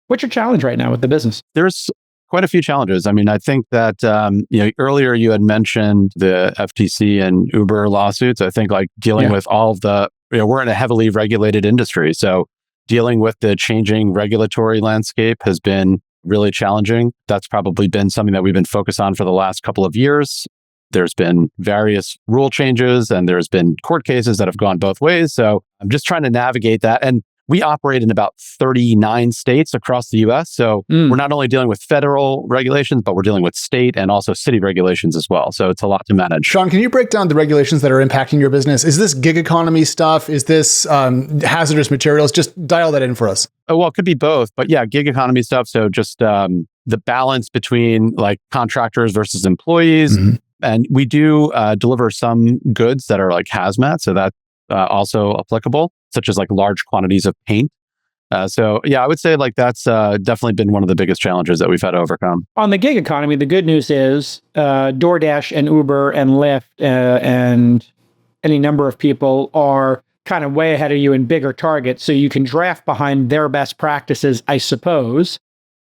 What's your challenge right now with the business? There's quite a few challenges. I mean, I think that, earlier you had mentioned the FTC and Uber lawsuits. I think like dealing with all of the, we're in a heavily regulated industry. So dealing with the changing regulatory landscape has been really challenging. That's probably been something that we've been focused on for the last couple of years. There's been various rule changes and there's been court cases that have gone both ways. So I'm just trying to navigate that. And we operate in about 39 states across the US. So we're not only dealing with federal regulations, but we're dealing with state and also city regulations as well. So it's a lot to manage. Shaun, can you break down the regulations that are impacting your business? Is this gig economy stuff? Is this hazardous materials? Just dial that in for us. Oh, well, it could be both. But yeah, gig economy stuff. So just the balance between like contractors versus employees. Mm-hmm. And we do deliver some goods that are like hazmat. So that's also applicable, such as like large quantities of paint. So yeah, I would say like that's definitely been one of the biggest challenges that we've had to overcome. On the gig economy, the good news is DoorDash and Uber and Lyft and any number of people are kind of way ahead of you in bigger targets. So you can draft behind their best practices, I suppose.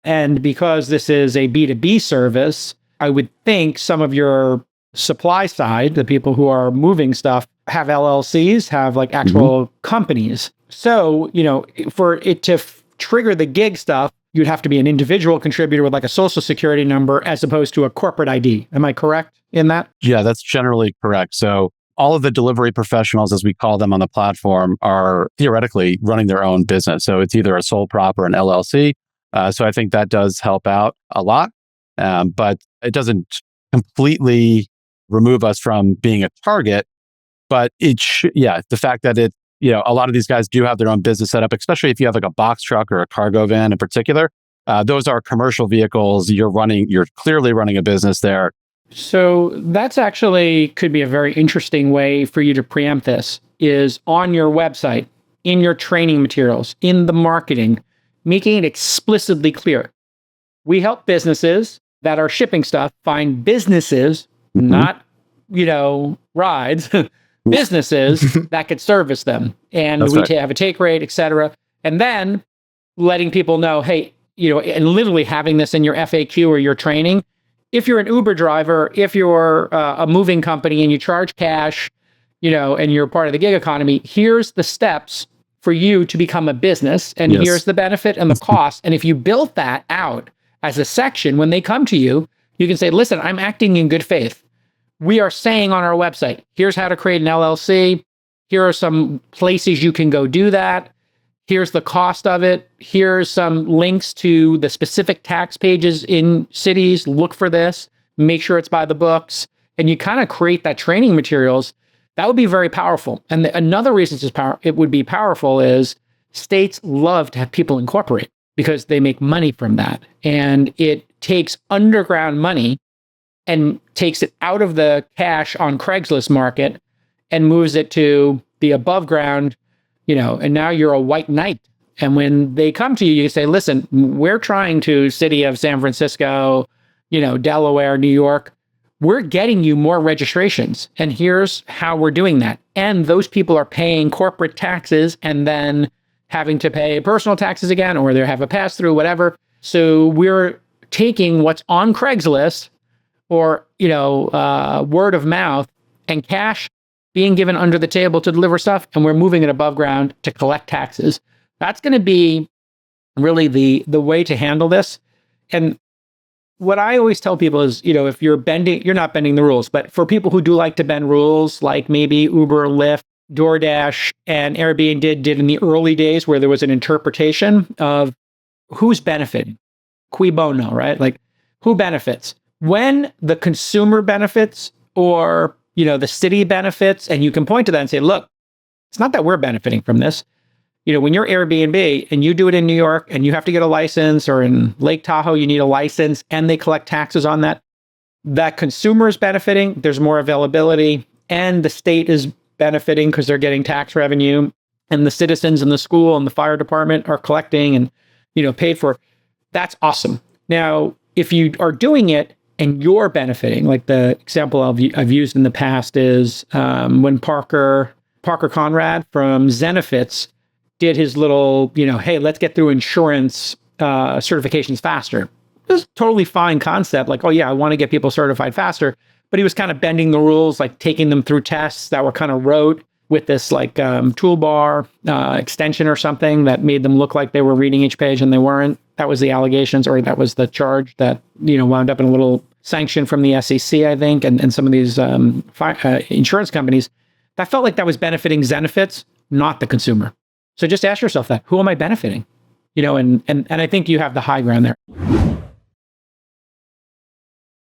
And because this is a B2B service, I would think some of your supply side, the people who are moving stuff, have LLCs, have like actual companies. So, for it to trigger the gig stuff, you'd have to be an individual contributor with like a social security number as opposed to a corporate ID. Am I correct in that? Yeah, that's generally correct. So all of the delivery professionals, as we call them on the platform, are theoretically running their own business. So it's either a sole prop or an LLC. So I think that does help out a lot. But it doesn't completely remove us from being a target. But the fact that a lot of these guys do have their own business set up, especially if you have like a box truck or a cargo van in particular. Those are commercial vehicles. You're clearly running a business there. So that's actually could be a very interesting way for you to preempt this, is on your website, in your training materials, in the marketing, making it explicitly clear. We help businesses that are shipping stuff find businesses, not, rides, businesses that could service them. And That's we right. have a take rate, et cetera. And then letting people know, hey, and literally having this in your FAQ or your training. If you're an Uber driver, if you're a moving company and you charge cash, and you're part of the gig economy, here's the steps for you to become a business. And here's the benefit and the cost. And if you built that out as a section, when they come to you, you can say, listen, I'm acting in good faith. We are saying on our website, here's how to create an LLC. Here are some places you can go do that. Here's the cost of it. Here's some links to the specific tax pages in cities. Look for this. Make sure it's by the books. And you kind of create that training materials. That would be very powerful. And another reason it would be powerful is states love to have people incorporate because they make money from that. And it takes underground money and takes it out of the cash on Craigslist market and moves it to the above ground, and now you're a white knight. And when they come to you, you can say, listen, we're trying to city of San Francisco, Delaware, New York. We're getting you more registrations. And here's how we're doing that. And those people are paying corporate taxes and then having to pay personal taxes again, or they have a pass through, whatever. So we're taking what's on Craigslist or, word of mouth and cash being given under the table to deliver stuff, and we're moving it above ground to collect taxes. That's going to be really the way to handle this. And what I always tell people is, if you're not bending the rules, but for people who do like to bend rules, like maybe Uber, Lyft, DoorDash, and Airbnb did in the early days where there was an interpretation of who's benefiting, cui bono, right? Like who benefits? When the consumer benefits or the city benefits, and you can point to that and say, look, it's not that we're benefiting from this. When you're Airbnb and you do it in New York and you have to get a license, or in Lake Tahoe, you need a license and they collect taxes on that consumer is benefiting. There's more availability, and the state is benefiting because they're getting tax revenue, and the citizens and the school and the fire department are collecting and, paid for. That's awesome. Now, if you are doing it and you're benefiting, like the example I've used in the past is when Parker Conrad from Zenefits did his little, hey, let's get through insurance certifications faster. It was a totally fine concept. Like, oh yeah, I want to get people certified faster. But he was kind of bending the rules, like taking them through tests that were kind of rote with this like toolbar extension or something that made them look like they were reading each page and they weren't. That was the allegations, or that was the charge that, wound up in a little sanction from the SEC, I think, and some of these insurance companies. That felt like that was benefiting Zenefits, not the consumer. So just ask yourself that, who am I benefiting? And I think you have the high ground there.